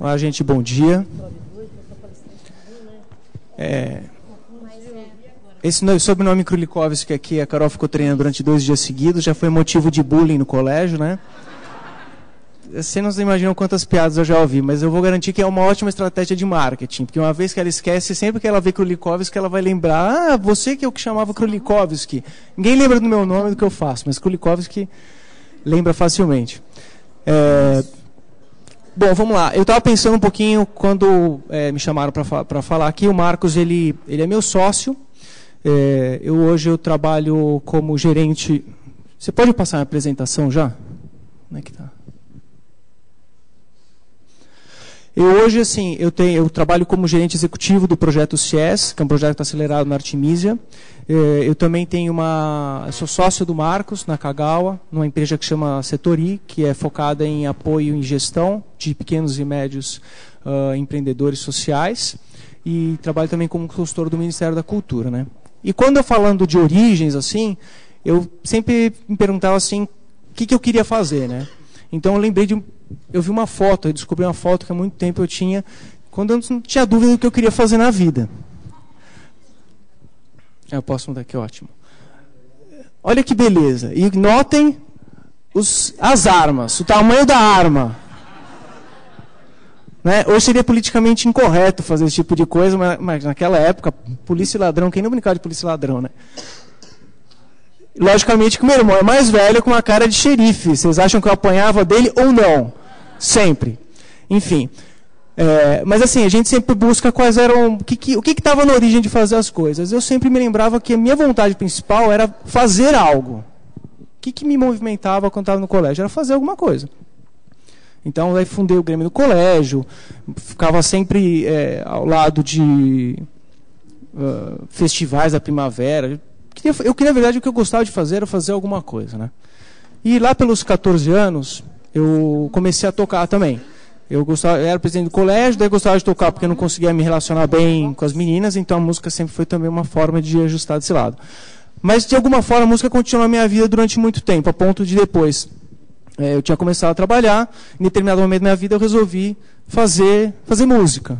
Olá, gente, bom dia. Esse sobrenome Krulikovski aqui, a Carol ficou treinando durante 2 dias seguidos, já foi motivo de bullying no colégio, né? Vocês não imaginam quantas piadas eu já ouvi, mas eu vou garantir que é uma ótima estratégia de marketing, porque uma vez que ela esquece, sempre que ela vê Krulikovski, ela vai lembrar, você que é o que chamava Krulikovski. Ninguém lembra do meu nome e do que eu faço, mas Krulikovski lembra facilmente. Bom, vamos lá. Eu estava pensando um pouquinho, quando me chamaram para falar aqui, o Marcos, ele é meu sócio. Hoje eu trabalho como gerente... Você pode passar a apresentação já? Como é que está? Hoje, assim, eu trabalho como gerente executivo do projeto CIES, que é um projeto acelerado na Artemisia. Eu também sou sócio do Marcos, na Kagawa, numa empresa que chama Setori, que é focada em apoio em gestão de pequenos e médios empreendedores sociais. E trabalho também como consultor do Ministério da Cultura, né? E quando eu falando de origens, assim, eu sempre me perguntava assim, o que eu queria fazer, né? Então eu lembrei eu vi uma foto, eu descobri uma foto que há muito tempo eu tinha, quando eu não tinha dúvida do que eu queria fazer na vida. Eu posso mudar aqui, ótimo. Olha que beleza. E notem as armas, o tamanho da arma. Né? Hoje seria politicamente incorreto fazer esse tipo de coisa, mas naquela época, polícia e ladrão, quem não brincava de polícia e ladrão, né? Logicamente que o meu irmão é mais velho com uma cara de xerife. Vocês acham que eu apanhava dele ou não? Sempre. Enfim. Mas assim, a gente sempre busca quais eram... O que estava na origem de fazer as coisas. Eu sempre me lembrava que a minha vontade principal era fazer algo. O que me movimentava quando estava no colégio? Era fazer alguma coisa. Então, aí fundei o Grêmio do colégio, ficava sempre ao lado de festivais da primavera. Na verdade, o que eu gostava de fazer era fazer alguma coisa, né? E lá pelos 14 anos, eu comecei a tocar também. Eu era presidente do colégio, daí eu gostava de tocar porque eu não conseguia me relacionar bem com as meninas, então a música sempre foi também uma forma de ajustar desse lado. Mas, de alguma forma, a música continuou na minha vida durante muito tempo, a ponto de depois... eu tinha começado a trabalhar, em determinado momento da minha vida eu resolvi fazer música.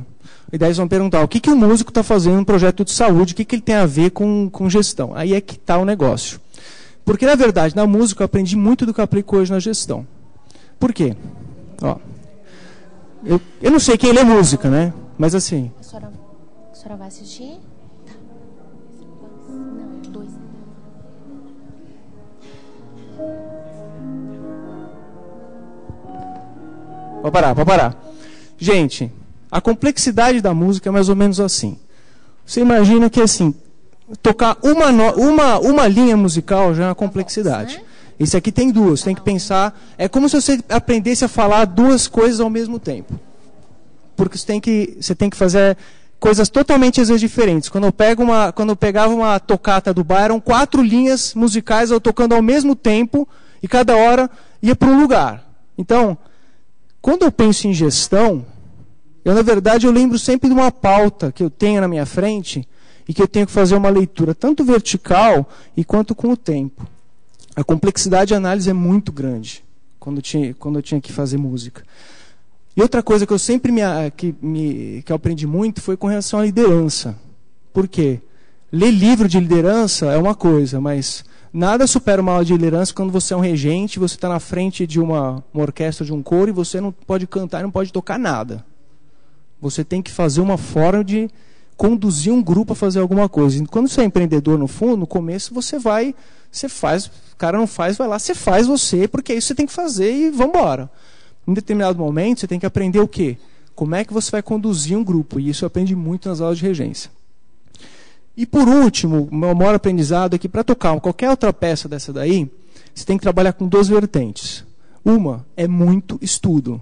E daí eles vão perguntar, o que o músico está fazendo num projeto de saúde, o que ele tem a ver com gestão? Aí é que está o negócio. Porque, na verdade, na música eu aprendi muito do que eu aplico hoje na gestão. Por quê? Ó, eu não sei quem lê música, né? Mas assim... A senhora vai assistir? Tá. Não, 2. Pode parar. Gente, a complexidade da música é mais ou menos assim. Você imagina que, assim, tocar uma linha musical já é uma complexidade. Esse aqui tem 2, tem que pensar... É como se você aprendesse a falar 2 coisas ao mesmo tempo. Porque você tem que fazer coisas totalmente, às vezes, diferentes. Quando eu pegava uma tocata do bar, eram 4 linhas musicais eu tocando ao mesmo tempo, e cada hora ia para um lugar. Então... Quando eu penso em gestão, na verdade, eu lembro sempre de uma pauta que eu tenho na minha frente e que eu tenho que fazer uma leitura tanto vertical e quanto com o tempo. A complexidade de análise é muito grande quando eu tinha que fazer música. E outra coisa que eu sempre que eu aprendi muito foi com relação à liderança. Por quê? Ler livro de liderança é uma coisa, mas... Nada supera uma aula de liderança quando você é um regente, você está na frente de uma orquestra, de um coro, e você não pode cantar, não pode tocar nada. Você tem que fazer uma forma de conduzir um grupo a fazer alguma coisa. E quando você é empreendedor, no fundo, no começo, você faz, o cara não faz, vai lá, você faz você, porque é isso que você tem que fazer e vamos embora. Em determinado momento, você tem que aprender o quê? Como é que você vai conduzir um grupo, e isso eu aprendi muito nas aulas de regência. E por último, o meu maior aprendizado é que para tocar qualquer outra peça dessa daí, você tem que trabalhar com 2 vertentes. Uma é muito estudo.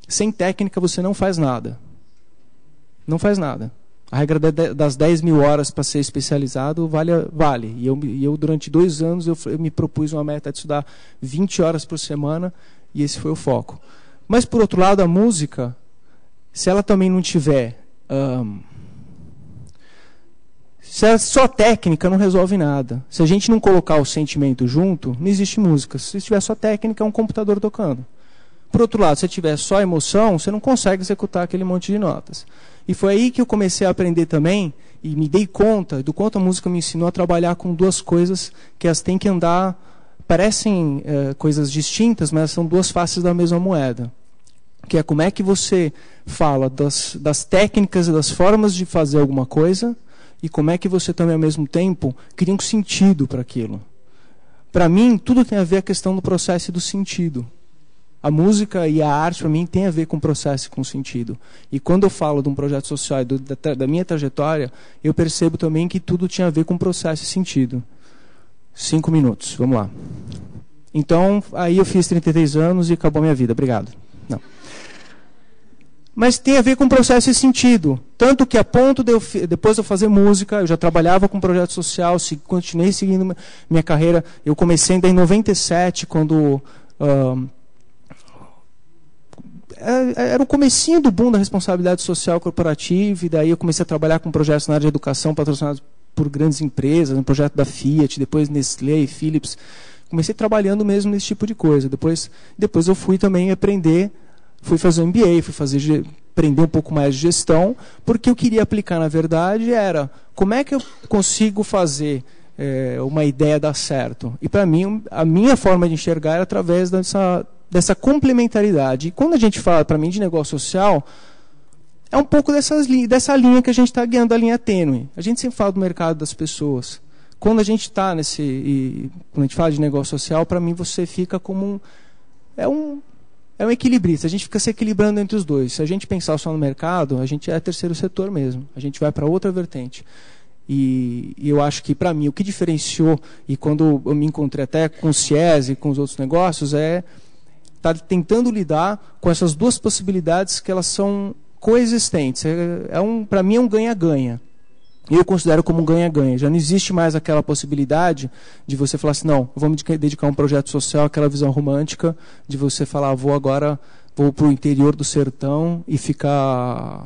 Sem técnica você não faz nada. Não faz nada. A regra das 10 mil horas para ser especializado vale. E eu durante 2 anos, eu me propus uma meta de estudar 20 horas por semana, e esse foi o foco. Mas, por outro lado, a música, se ela também não tiver... Se é só técnica, não resolve nada. Se a gente não colocar o sentimento junto, não existe música. Se tiver só técnica, é um computador tocando. por outro lado, se você tiver só emoção, você não consegue executar aquele monte de notas. E foi aí que eu comecei a aprender também, e me dei conta do quanto a música me ensinou a trabalhar com duas coisas que elas têm que andar, parecem coisas distintas, mas são duas faces da mesma moeda. Que é como é que você fala das técnicas e das formas de fazer alguma coisa, e como é que você também, ao mesmo tempo, cria um sentido para aquilo. Para mim, tudo tem a ver com a questão do processo e do sentido. A música e a arte, para mim, tem a ver com processo e com sentido. E quando eu falo de um projeto social e da minha trajetória, eu percebo também que tudo tinha a ver com processo e sentido. 5 minutos, vamos lá. Então, aí eu fiz 33 anos e acabou a minha vida. Obrigado. Não. Mas tem a ver com processo e sentido. Tanto que a ponto de depois de eu fazer música, eu já trabalhava com projeto social, continuei seguindo minha carreira. Eu comecei ainda em 97, quando... era o comecinho do boom da responsabilidade social corporativa, e daí eu comecei a trabalhar com projetos na área de educação patrocinados por grandes empresas, um projeto da Fiat, depois Nestlé e Philips. Comecei trabalhando mesmo nesse tipo de coisa. Depois eu fui também aprender, fui fazer um MBA, aprender um pouco mais de gestão, porque eu queria aplicar, na verdade, era como é que eu consigo fazer uma ideia dar certo. E para mim, a minha forma de enxergar era através dessa complementaridade. E quando a gente fala, para mim, de negócio social, é um pouco dessa linha que a gente está guiando, a linha tênue. A gente sempre fala do mercado das pessoas. Quando a gente está quando a gente fala de negócio social, para mim você fica como é um equilibrista. A gente fica se equilibrando entre os dois. Se a gente pensar só no mercado, a gente é terceiro setor mesmo. A gente vai para outra vertente. E eu acho que, para mim, o que diferenciou, e quando eu me encontrei até com o CIES e com os outros negócios, é estar tentando lidar com essas duas possibilidades que elas são coexistentes. Para mim é um ganha-ganha. Eu considero como um ganha-ganha. Já não existe mais aquela possibilidade de você falar assim, não, eu vou me dedicar a um projeto social, aquela visão romântica de você falar, vou para o interior do sertão e ficar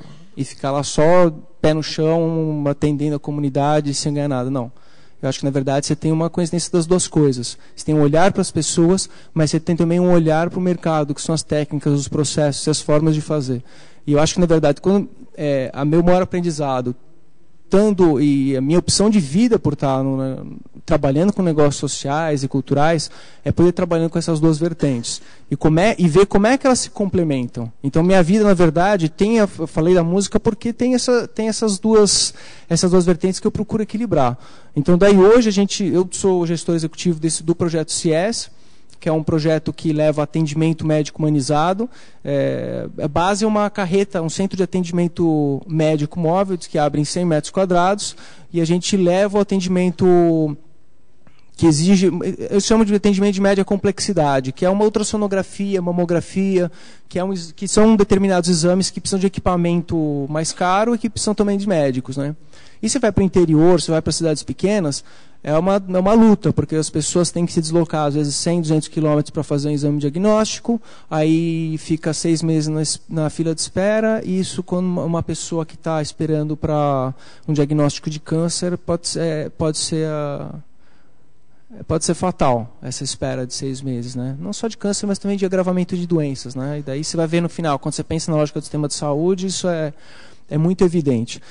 lá só, pé no chão, atendendo a comunidade sem ganhar nada. Não. Eu acho que, na verdade, você tem uma coincidência das duas coisas. Você tem um olhar para as pessoas, mas você tem também um olhar para o mercado, que são as técnicas, os processos e as formas de fazer. E eu acho que, na verdade, quando a meu maior aprendizado, e a minha opção de vida por estar trabalhando com negócios sociais e culturais, é poder trabalhando com essas duas vertentes. E ver como é que elas se complementam. Então, minha vida, na verdade, eu falei da música porque tem essas duas vertentes que eu procuro equilibrar. Então, daí hoje, eu sou o gestor executivo do projeto CIES, que é um projeto que leva atendimento médico humanizado. A base é uma carreta, um centro de atendimento médico móvel, que abre em 100 metros quadrados, e a gente leva o atendimento que exige, eu chamo de atendimento de média complexidade, que é uma ultrassonografia, mamografia, que são determinados exames que precisam de equipamento mais caro e que precisam também de médicos, né? E você vai para o interior, você vai para cidades pequenas, é uma luta, porque as pessoas têm que se deslocar, às vezes, 100, 200 quilômetros para fazer um exame diagnóstico, aí fica 6 meses na fila de espera, e isso, quando uma pessoa que está esperando para um diagnóstico de câncer, pode ser fatal, essa espera de 6 meses, né? Não só de câncer, mas também de agravamento de doenças, né? E daí você vai ver no final, quando você pensa na lógica do sistema de saúde, isso é muito evidente.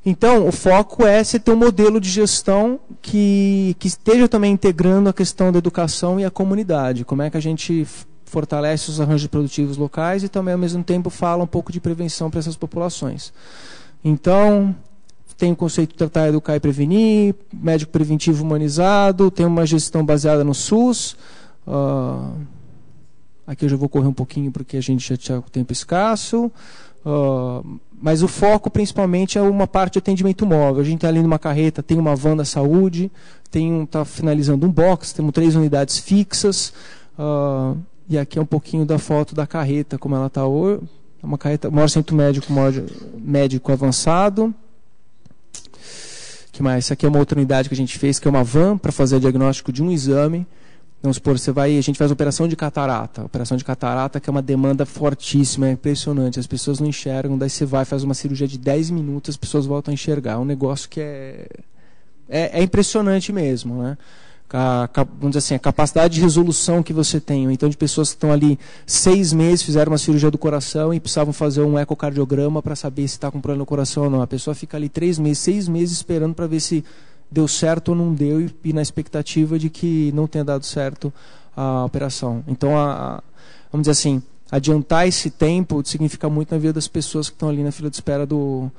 Então, o foco é você ter um modelo de gestão que esteja também integrando a questão da educação e a comunidade. Como é que a gente fortalece os arranjos produtivos locais e também, ao mesmo tempo, fala um pouco de prevenção para essas populações. Então, tem o conceito de tratar, educar e prevenir, médico preventivo humanizado, tem uma gestão baseada no SUS. Aqui eu já vou correr um pouquinho porque a gente já tinha tempo escasso. Mas o foco principalmente é uma parte de atendimento móvel. A gente está ali numa carreta, tem uma van da saúde, está finalizando um box, temos 3 unidades fixas. E aqui é um pouquinho da foto da carreta, como ela está hoje. É uma carreta, maior centro médico avançado. Que mais? Essa aqui é uma outra unidade que a gente fez, que é uma van para fazer o diagnóstico de um exame. Vamos supor, a gente faz operação de catarata. Operação de catarata que é uma demanda fortíssima, é impressionante. As pessoas não enxergam, daí você faz uma cirurgia de 10 minutos, as pessoas voltam a enxergar. É um negócio que é impressionante mesmo, né? vamos dizer assim, a capacidade de resolução que você tem. Então, de pessoas que estão ali 6 meses, fizeram uma cirurgia do coração e precisavam fazer um ecocardiograma para saber se está com problema no coração ou não. A pessoa fica ali 3 meses, 6 meses esperando para ver se deu certo ou não deu e na expectativa de que não tenha dado certo a operação. Então, vamos dizer assim, adiantar esse tempo significa muito na vida das pessoas que estão ali na fila de espera do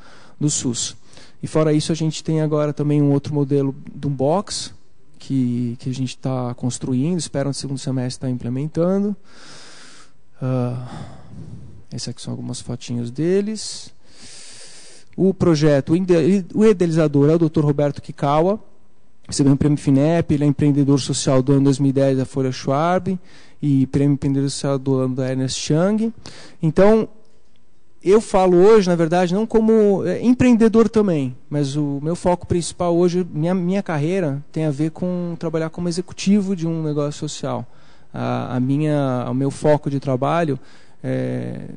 SUS. E fora isso, a gente tem agora também um outro modelo de um box que a gente está construindo, espero no segundo semestre estar implementando. Essas aqui são algumas fotinhos deles. O projeto, o idealizador é o Dr. Roberto Kikawa, recebeu um prêmio FINEP, ele é empreendedor social do ano 2010 da Folha Schwab e prêmio empreendedor social do ano da Ernst Young. Então, eu falo hoje, na verdade, não como empreendedor também, mas o meu foco principal hoje, minha carreira, tem a ver com trabalhar como executivo de um negócio social. O meu foco de trabalho é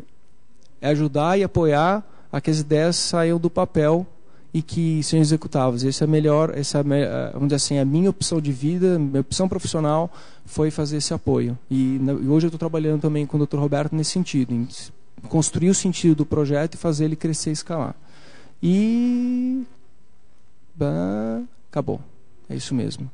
ajudar e apoiar a que as ideias saiam do papel e que sejam executáveis. Vamos dizer assim, a minha opção de vida, minha opção profissional foi fazer esse apoio. E hoje eu estou trabalhando também com o Dr. Roberto nesse sentido, em construir o sentido do projeto e fazer ele crescer e escalar. E acabou. É isso mesmo.